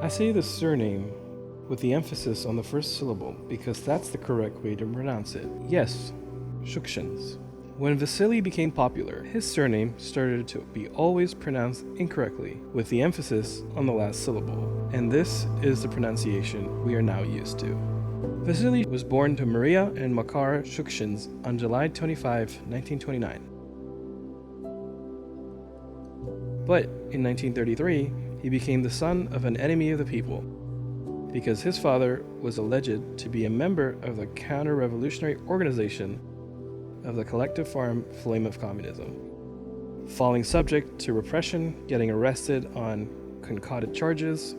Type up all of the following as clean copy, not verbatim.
I say the surname with the emphasis on the first syllable because that's the correct way to pronounce it. Yes, Shukshins. When Vasily became popular, his surname started to be always pronounced incorrectly, with the emphasis on the last syllable, and this is the pronunciation we are now used to. Vasily was born to Maria and Makar Shukshins on July 25, 1929. But in 1933, he became the son of an enemy of the people, because his father was alleged to be a member of the counter-revolutionary organization of the collective farm Flame of Communism, falling subject to repression, getting arrested on concocted charges,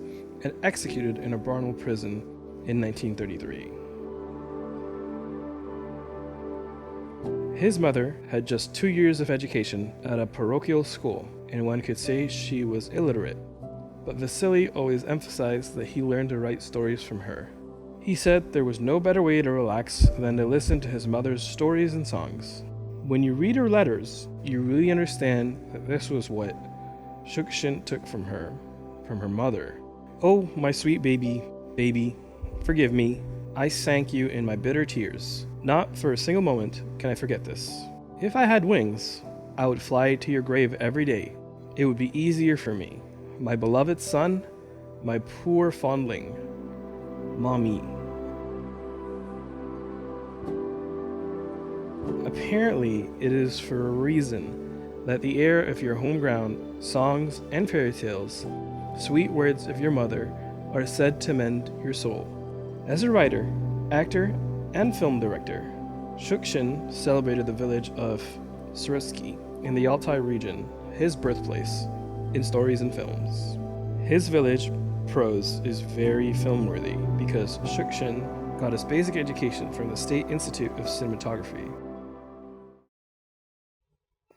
and executed in a Brno prison in 1933. His mother had just 2 years of education at a parochial school, and one could say she was illiterate, but Vasily always emphasized that he learned to write stories from her. He said there was no better way to relax than to listen to his mother's stories and songs. When you read her letters, you really understand that this was what Shukshin took from her mother. "Oh, my sweet baby, forgive me. I sank you in my bitter tears. Not for a single moment can I forget this. If I had wings, I would fly to your grave every day. It would be easier for me. My beloved son, my poor fondling, Mommy." Apparently, it is for a reason that the air of your home ground, songs and fairy tales, sweet words of your mother, are said to mend your soul. As a writer, actor, and film director, Shukshin celebrated the village of Srotsky in the Altai region, his birthplace, in stories and films. His village prose is very film-worthy because Shukshin got his basic education from the State Institute of Cinematography.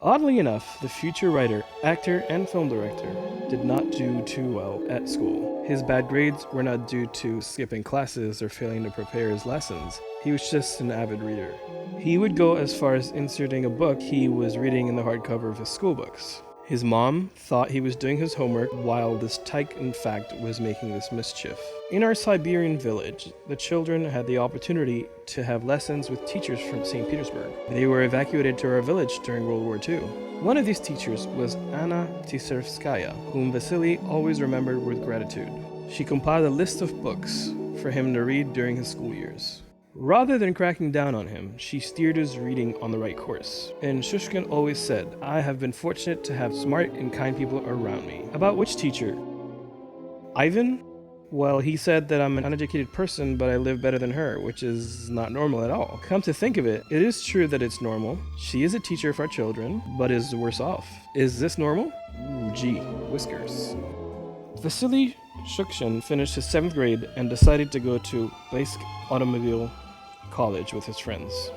Oddly enough, the future writer, actor, and film director did not do too well at school. His bad grades were not due to skipping classes or failing to prepare his lessons. He was just an avid reader. He would go as far as inserting a book he was reading in the hardcover of his school books. His mom thought he was doing his homework while this tyke in fact was making this mischief. In our Siberian village, the children had the opportunity to have lessons with teachers from St. Petersburg. They were evacuated to our village during World War II. One of these teachers was Anna Tisserskaya, whom Vasily always remembered with gratitude. She compiled a list of books for him to read during his school years. Rather than cracking down on him, she steered his reading on the right course. And Shukshin always said, "I have been fortunate to have smart and kind people around me." About which teacher? Ivan? Well, he said that I'm an uneducated person, but I live better than her, which is not normal at all. Come to think of it, it is true that it's normal. She is a teacher of our children, but is worse off. Is this normal? Ooh, gee, whiskers. Vasily Shukshin finished his 7th grade and decided to go to Baisk Automobile College with his friends.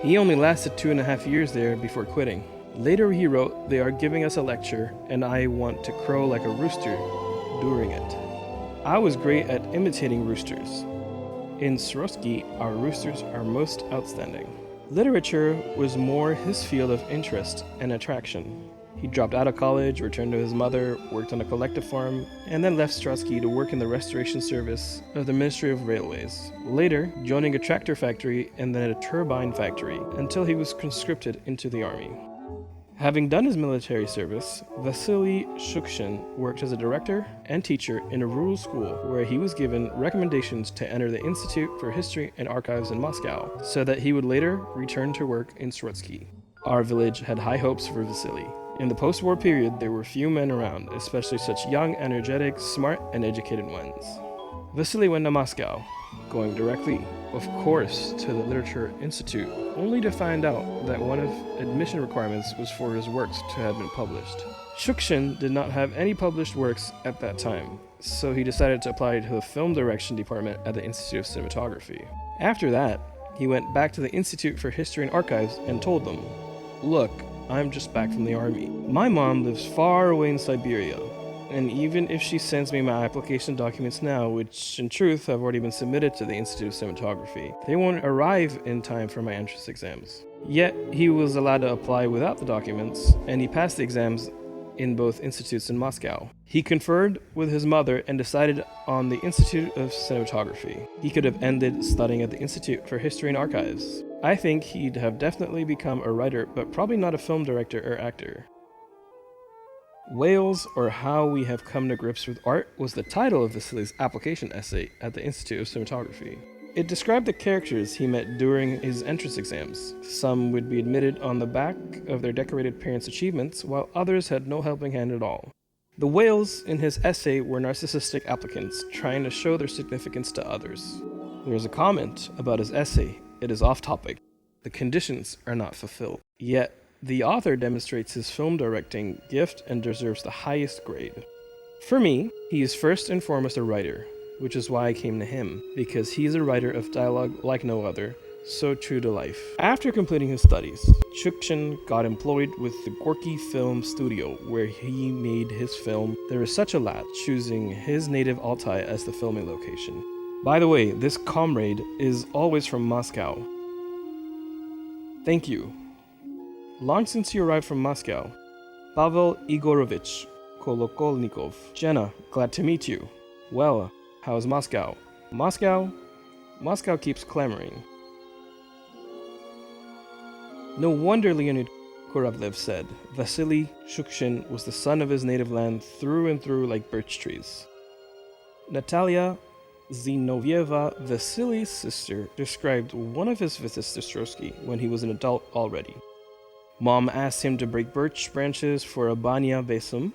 He only lasted 2.5 years there before quitting. Later he wrote, "They are giving us a lecture, and I want to crow like a rooster during it. I was great at imitating roosters. In Srotsky, our roosters are most outstanding." Literature was more his field of interest and attraction. He dropped out of college, returned to his mother, worked on a collective farm, and then left Srotsky to work in the restoration service of the Ministry of Railways, later joining a tractor factory and then a turbine factory until he was conscripted into the army. Having done his military service, Vasily Shukshin worked as a director and teacher in a rural school where he was given recommendations to enter the Institute for History and Archives in Moscow, so that he would later return to work in Srotsky. Our village had high hopes for Vasily. In the post-war period, there were few men around, especially such young, energetic, smart, and educated ones. Vasily went to Moscow, going directly, of course, to the Literature Institute, only to find out that one of admission requirements was for his works to have been published. Shukshin did not have any published works at that time, so he decided to apply to the film direction department at the Institute of Cinematography. After that, he went back to the Institute for History and Archives and told them, "Look, I'm just back from the army. My mom lives far away in Siberia, and even if she sends me my application documents now, which in truth have already been submitted to the Institute of Cinematography, they won't arrive in time for my entrance exams." Yet he was allowed to apply without the documents, and he passed the exams in both institutes in Moscow. He conferred with his mother and decided on the Institute of Cinematography. He could have ended studying at the Institute for History and Archives. I think he'd have definitely become a writer, but probably not a film director or actor. Whales, or How We Have Come to Grips with Art, was the title of Vasily's application essay at the Institute of Cinematography. It described the characters he met during his entrance exams. Some would be admitted on the back of their decorated parents' achievements, while others had no helping hand at all. The whales in his essay were narcissistic applicants trying to show their significance to others. There is a comment about his essay. It is off topic. The conditions are not fulfilled. Yet, the author demonstrates his film directing gift and deserves the highest grade. For me, he is first and foremost a writer, which is why I came to him, because he is a writer of dialogue like no other, so true to life. After completing his studies, Shukshin got employed with the Gorky Film Studio, where he made his film There Is Such a Lad, choosing his native Altai as the filming location. By the way, this comrade is always from Moscow. Thank you. Long since you arrived from Moscow. Pavel Igorovich Kolokolnikov. Jenna, glad to meet you. Well, how's Moscow? Moscow keeps clamoring. No wonder Leonid Kuravlev said Vasily Shukshin was the son of his native land through and through like birch trees. Natalia Zinovyeva, Vasily's sister, described one of his visits to Strosky when he was an adult already. Mom asked him to break birch branches for a banya besum.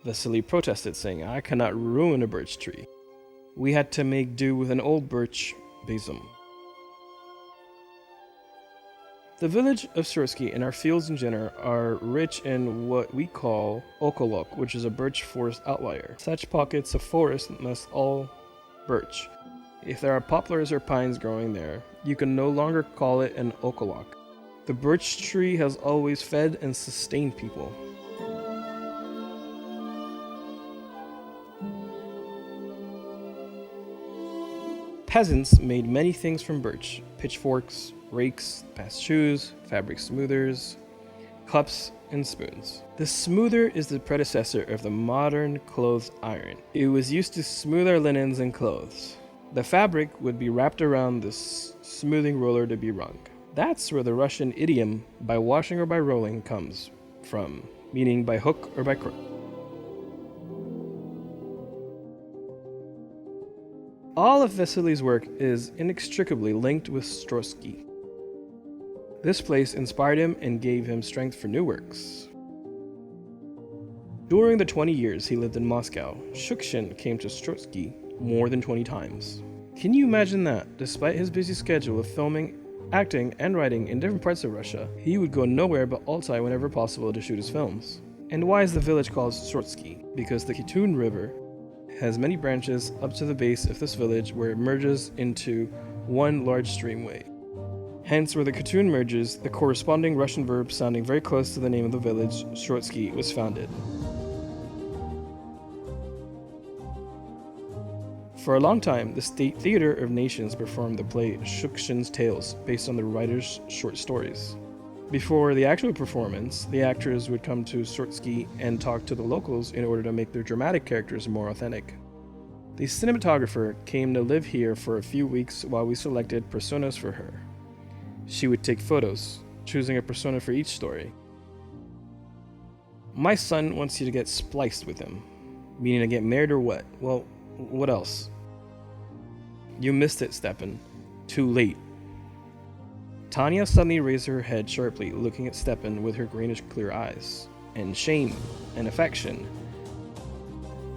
Vasily protested, saying, I cannot ruin a birch tree. We had to make do with an old birch besum. The village of Strosky and our fields in general are rich in what we call okolok, which is a birch forest outlier. Such pockets of forest must all birch. If there are poplars or pines growing there, you can no longer call it an okolok. The birch tree has always fed and sustained people. Peasants made many things from birch: pitchforks, rakes, bast shoes, fabric smoothers, cups, and spoons. The smoother is the predecessor of the modern clothes iron. It was used to smooth our linens and clothes. The fabric would be wrapped around this smoothing roller to be wrung. That's where the Russian idiom by washing or by rolling comes from, meaning by hook or by crook. All of Vasily's work is inextricably linked with Strosky. This place inspired him and gave him strength for new works. During the 20 years he lived in Moscow, Shukshin came to Strosky more than 20 times. Can you imagine that, despite his busy schedule of filming, acting, and writing in different parts of Russia, he would go nowhere but Altai whenever possible to shoot his films? And why is the village called Strosky? Because the Kitun River has many branches up to the base of this village where it merges into one large streamway. Hence, where the Kitun merges, the corresponding Russian verb sounding very close to the name of the village, Strotsky, was founded. For a long time, the State Theater of Nations performed the play Shukshin's Tales, based on the writer's short stories. Before the actual performance, the actors would come to Strotsky and talk to the locals in order to make their dramatic characters more authentic. The cinematographer came to live here for a few weeks while we selected personas for her. She would take photos, choosing a persona for each story. My son wants you to get spliced with him. Meaning to get married or what? Well, what else? You missed it, Stepan. Too late. Tanya suddenly raised her head sharply, looking at Stepan with her greenish clear eyes. And shame, and affection,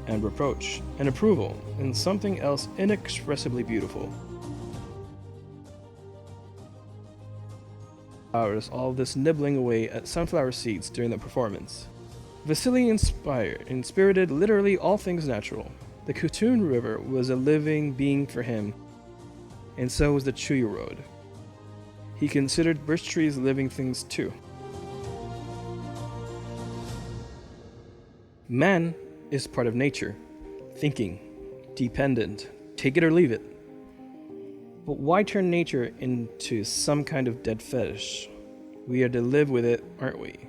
and reproach, and approval, and something else inexpressibly beautiful. Hours, all this nibbling away at sunflower seeds during the performance. Vasily inspirited literally all things natural. The Kitun River was a living being for him, and so was the Chuy Road. He considered birch trees living things too. Man is part of nature, thinking, dependent, take it or leave it. But why turn nature into some kind of dead fetish? We are to live with it, aren't we?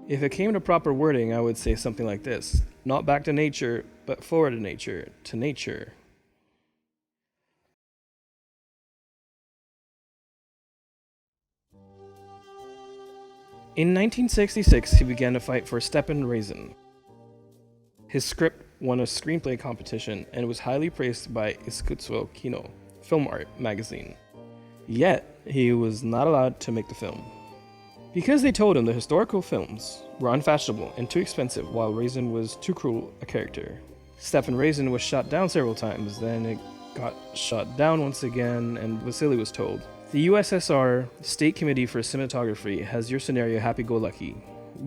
If it came to proper wording, I would say something like this: not back to nature, but forward to nature, to nature. In 1966, he began to fight for Stepan Razin. His script won a screenplay competition and was highly praised by Iskutstvo Kino, film art magazine. Yet, he was not allowed to make the film, because they told him the historical films were unfashionable and too expensive, while Razin was too cruel a character. Stepan Razin was shot down several times, then it got shot down once again, and Vasily was told, "The USSR State Committee for Cinematography has your scenario happy-go-lucky.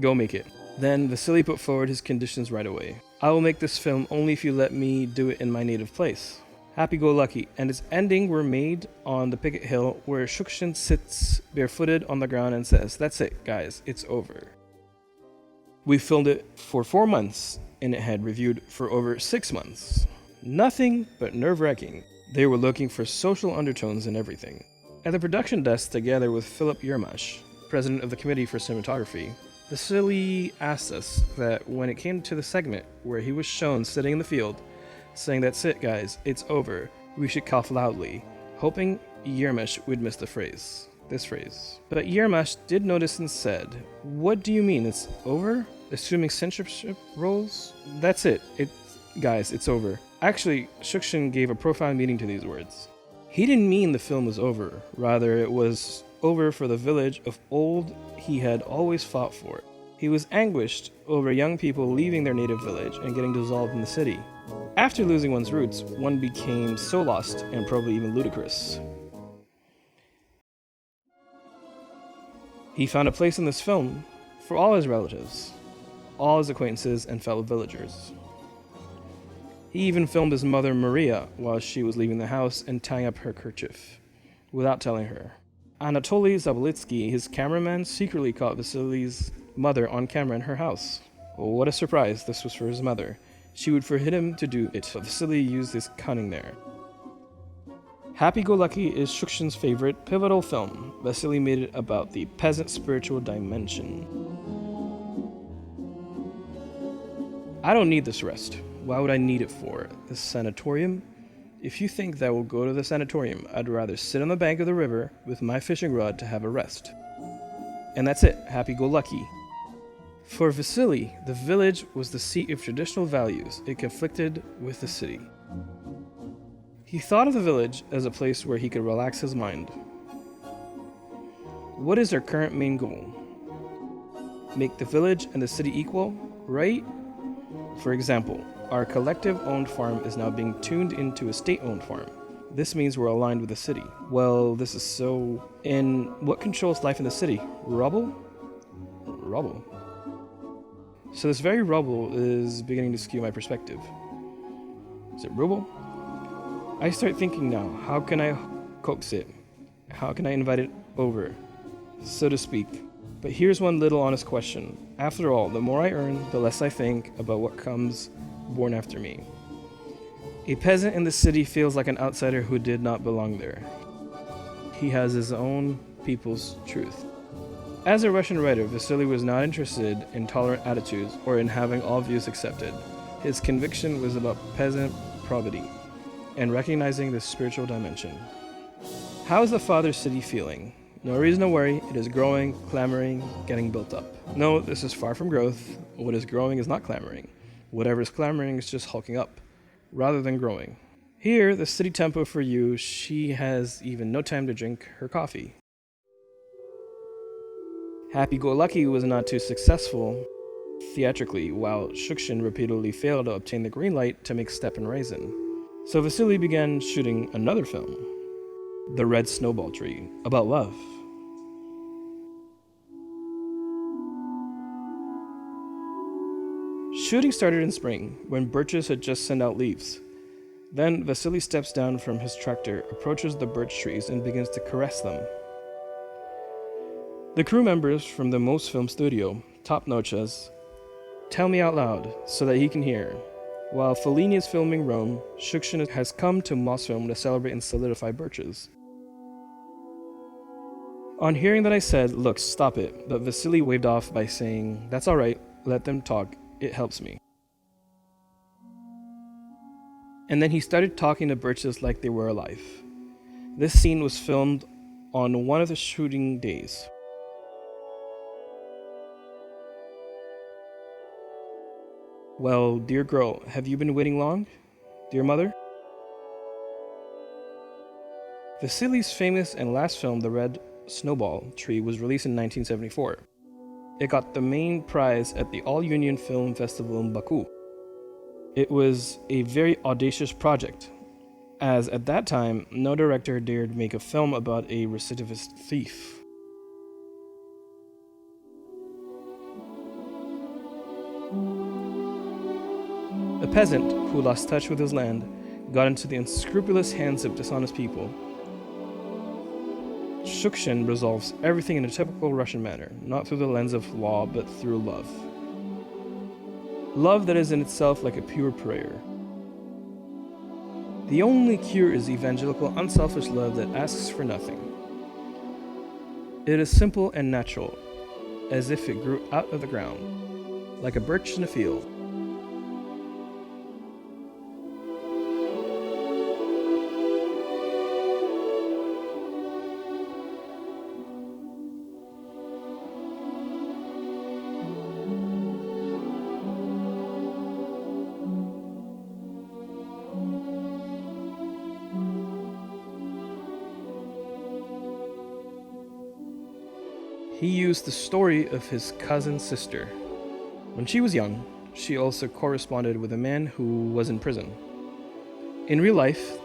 Go make it." Then Vasily put forward his conditions right away. "I will make this film only if you let me do it in my native place." Happy-go-lucky, and its ending were made on the picket hill where Shukshin sits barefooted on the ground and says, "That's it, guys, it's over." We filmed it for 4 months, and it had reviewed for over 6 months. Nothing but nerve-wracking. They were looking for social undertones in everything. At the production desk, together with Philip Yermash, president of the Committee for Cinematography, Vasily asked us that when it came to the segment where he was shown sitting in the field, saying, "That's it, guys, it's over," we should cough loudly, hoping Yermash would miss this phrase. But Yermash did notice and said, "What do you mean, it's over? Assuming censorship rules? That's it, guys, it's over." Actually, Shukshin gave a profound meaning to these words. He didn't mean the film was over, rather it was over for the village of old he had always fought for. He was anguished over young people leaving their native village and getting dissolved in the city. After losing one's roots, one became so lost and probably even ludicrous. He found a place in this film for all his relatives, all his acquaintances and fellow villagers. He even filmed his mother Maria while she was leaving the house and tying up her kerchief, without telling her. Anatoly Zabolitsky, his cameraman, secretly caught Vasily's mother on camera in her house. What a surprise, this was for his mother. She would forbid him to do it, but Vasily used his cunning there. Happy-Go-Lucky is Shukshin's favorite pivotal film. Vasily made it about the peasant spiritual dimension. I don't need this rest. Why would I need it for? The sanatorium? If you think that we'll go to the sanatorium, I'd rather sit on the bank of the river with my fishing rod to have a rest. And that's it, happy-go-lucky. For Vasily, the village was the seat of traditional values. It conflicted with the city. He thought of the village as a place where he could relax his mind. What is our current main goal? Make the village and the city equal, right? For example, our collective-owned farm is now being tuned into a state-owned farm. This means we're aligned with the city. Well, this is so... And what controls life in the city? Rubble? Rubble. So this very rubble is beginning to skew my perspective. Is it rubble? I start thinking now, how can I coax it? How can I invite it over, so to speak? But here's one little honest question. After all, the more I earn, the less I think about what comes born after me. A peasant in the city feels like an outsider who did not belong there. He has his own people's truth. As a Russian writer, Vasily was not interested in tolerant attitudes or in having all views accepted. His conviction was about peasant probity and recognizing the spiritual dimension. How is the father city feeling? No reason to worry, it is growing, clamoring, getting built up. No, this is far from growth. What is growing is not clamoring. Whatever is clamoring is just hulking up, rather than growing. Here, the city tempo for you, she has even no time to drink her coffee. Happy-Go-Lucky was not too successful theatrically, while Shukshin repeatedly failed to obtain the green light to make Stepan Razin. So Vasily began shooting another film, The Red Snowball Tree, about love. Shooting started in spring, when birches had just sent out leaves. Then Vasily steps down from his tractor, approaches the birch trees, and begins to caress them. The crew members from the Moss Film Studio, top notches, tell me out loud so that he can hear. While Fellini is filming Rome, Shukshin has come to Moss Film to celebrate and solidify birches. On hearing that I said, "Look, stop it," but Vasily waved off by saying, "That's all right, let them talk, it helps me." And then he started talking to birches like they were alive. This scene was filmed on one of the shooting days. "Well, dear girl, have you been waiting long, dear mother?" Vasily's famous and last film, The Red Snowball Tree, was released in 1974. It got the main prize at the All-Union Film Festival in Baku. It was a very audacious project, as at that time, no director dared make a film about a recidivist thief. A peasant who lost touch with his land got into the unscrupulous hands of dishonest people. Shukshin resolves everything in a typical Russian manner, not through the lens of law, but through love. Love that is in itself like a pure prayer. The only cure is evangelical, unselfish love that asks for nothing. It is simple and natural, as if it grew out of the ground, like a birch in a field. He used the story of his cousin's sister. When she was young, she also corresponded with a man who was in prison. In real life,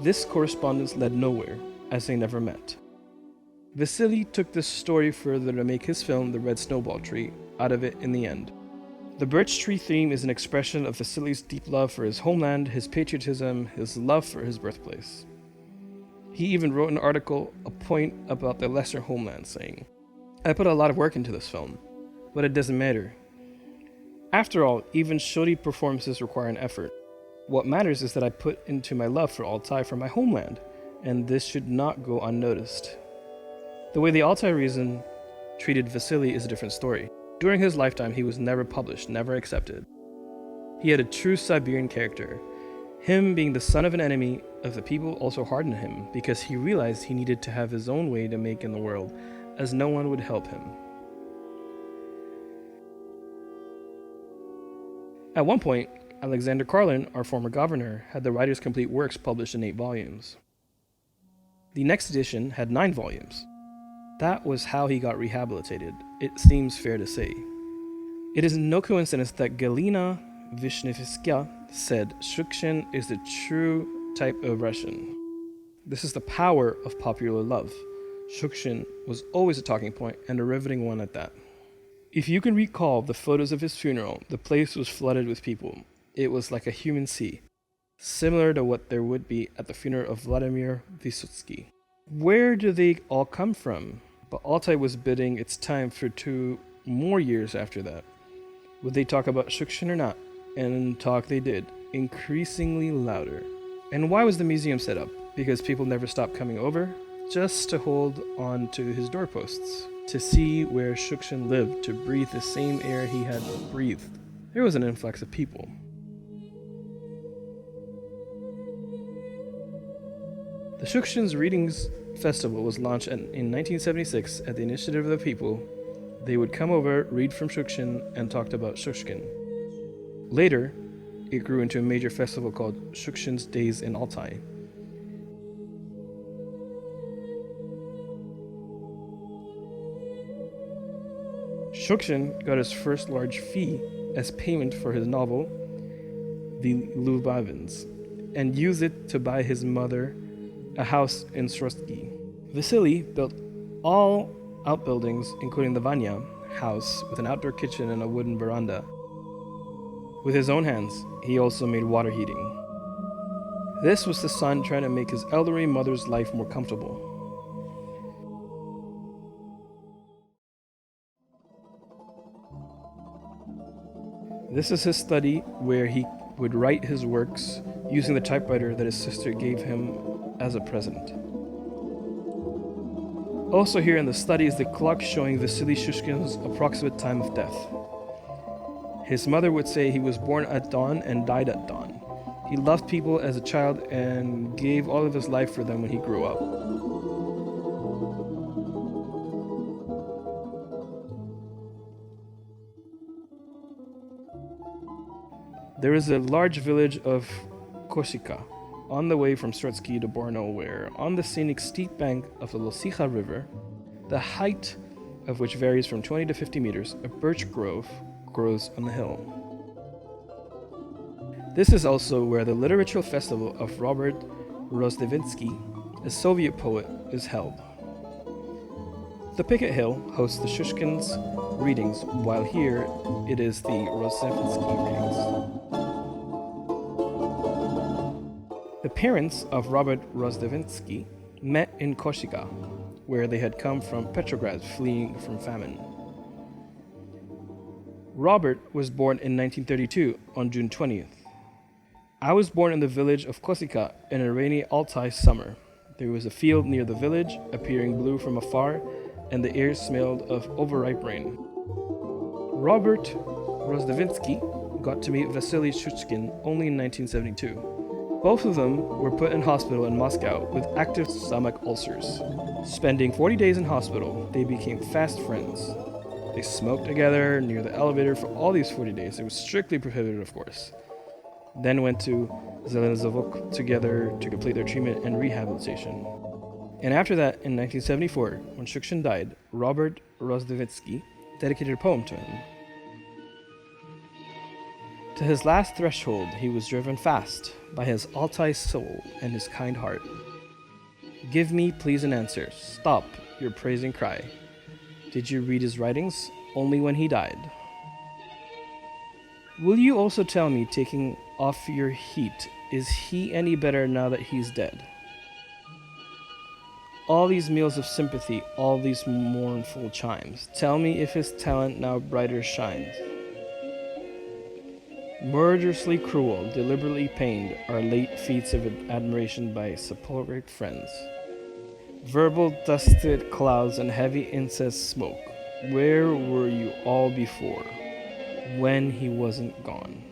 this correspondence led nowhere, as they never met. Vasily took this story further to make his film, The Red Snowball Tree, out of it in the end. The birch tree theme is an expression of Vasily's deep love for his homeland, his patriotism, his love for his birthplace. He even wrote an article, a point about the lesser homeland, saying, "I put a lot of work into this film, but it doesn't matter. After all, even shoddy performances require an effort. What matters is that I put into my love for Altai, for my homeland, and this should not go unnoticed." The way the Altai region treated Vasily is a different story. During his lifetime, he was never published, never accepted. He had a true Siberian character. Him being the son of an enemy of the people also hardened him, because he realized he needed to have his own way to make in the world, as no one would help him. At one point, Alexander Karlin, our former governor, had the writer's complete works published in 8 volumes. The next edition had 9 volumes. That was how he got rehabilitated, it seems fair to say. It is no coincidence that Galina Vishnevskaya said Shukshin is the true type of Russian. This is the power of popular love. Shukshin was always a talking point, and a riveting one at that. If you can recall the photos of his funeral, the place was flooded with people. It was like a human sea, similar to what there would be at the funeral of Vladimir Vysotsky. Where do they all come from? But Altai was bidding its time for 2 more years after that. Would they talk about Shukshin or not? And talk they did, increasingly louder. And why was the museum set up? Because people never stopped coming over? Just to hold on to his doorposts, to see where Shukshin lived, to breathe the same air he had breathed. There was an influx of people. The Shukshin's Readings Festival was launched in 1976 at the initiative of the people. They would come over, read from Shukshin, and talked about Shukshin. Later, it grew into a major festival called Shukshin's Days in Altai. Shukshin got his first large fee as payment for his novel, The Lubavins, and used it to buy his mother a house in Srotsky. Vasily built all outbuildings, including the Vanya house with an outdoor kitchen and a wooden veranda. With his own hands, he also made water heating. This was the son trying to make his elderly mother's life more comfortable. This is his study where he would write his works using the typewriter that his sister gave him as a present. Also here in the study is the clock showing Vasily Shukshin's approximate time of death. His mother would say he was born at dawn and died at dawn. He loved people as a child and gave all of his life for them when he grew up. There is a large village of Korsika on the way from Sretsky to Borno, where on the scenic steep bank of the Losicha River, the height of which varies from 20 to 50 meters, a birch grove grows on the hill. This is also where the literature festival of Robert Rozhdestvensky, a Soviet poet, is held. The Picket Hill hosts the Shushkin's readings, while here it is the Rozhdestvensky readings. The parents of Robert Rozhdestvensky met in Korsika, where they had come from Petrograd fleeing from famine. Robert was born in 1932 on June 20th. I was born in the village of Korsika in a rainy Altai summer. There was a field near the village, appearing blue from afar, and the air smelled of overripe rain. Robert Rozhdestvensky got to meet Vasily Shukshin only in 1972. Both of them were put in hospital in Moscow with active stomach ulcers. Spending 40 days in hospital, they became fast friends. They smoked together near the elevator for all these 40 days. It was strictly prohibited, of course. Then went to Zelezavok together to complete their treatment and rehabilitation. And after that, in 1974, when Shukshin died, Robert Rozhdestvensky dedicated a poem to him. To his last threshold, he was driven fast by his Altai soul and his kind heart. Give me, please, an answer. Stop your praising cry. Did you read his writings only when he died? Will you also tell me, taking off your heat, is he any better now that he's dead? All these meals of sympathy, all these mournful chimes, tell me if his talent now brighter shines. Murderously cruel, deliberately pained, are late feats of admiration by sepulchric friends. Verbal dusted clouds and heavy incense smoke, where were you all before, when he wasn't gone?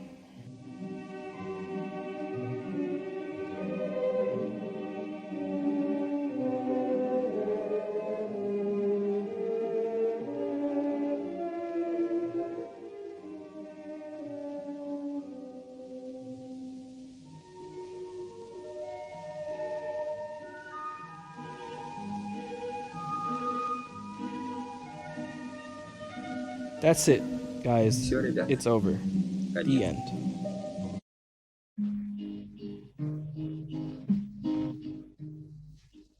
That's it, guys. Всё, ребят. It's over. The end.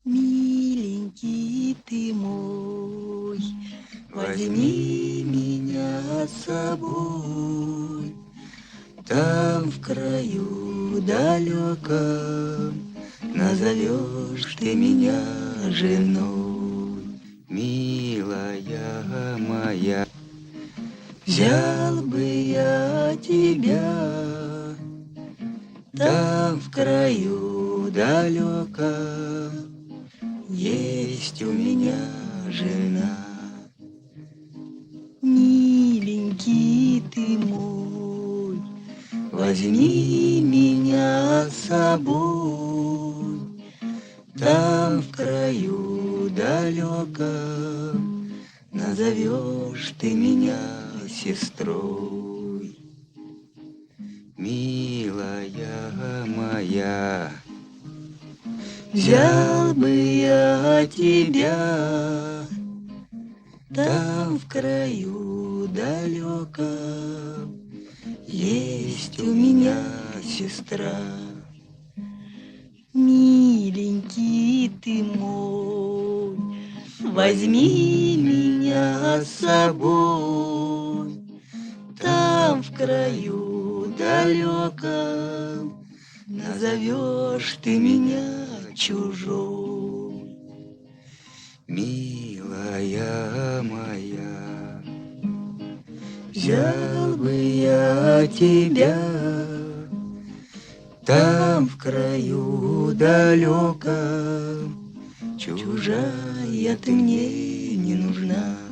Миленький ты мой, возьми меня с собой. Там в краю далеком назовешь ты меня женой. Милая моя, взял бы я тебя, там в краю далеком есть у меня жена. Миленький ты мой, возьми меня с собой, там в краю далеком назовешь ты меня сестрой. Милая моя, взял бы я тебя, там в краю далеком есть у меня сестра. Миленький ты мой, возьми меня с собой, там в краю далеком назовешь ты меня чужой. Милая моя, взял бы я тебя, там в краю далеком чужая ты мне не нужна.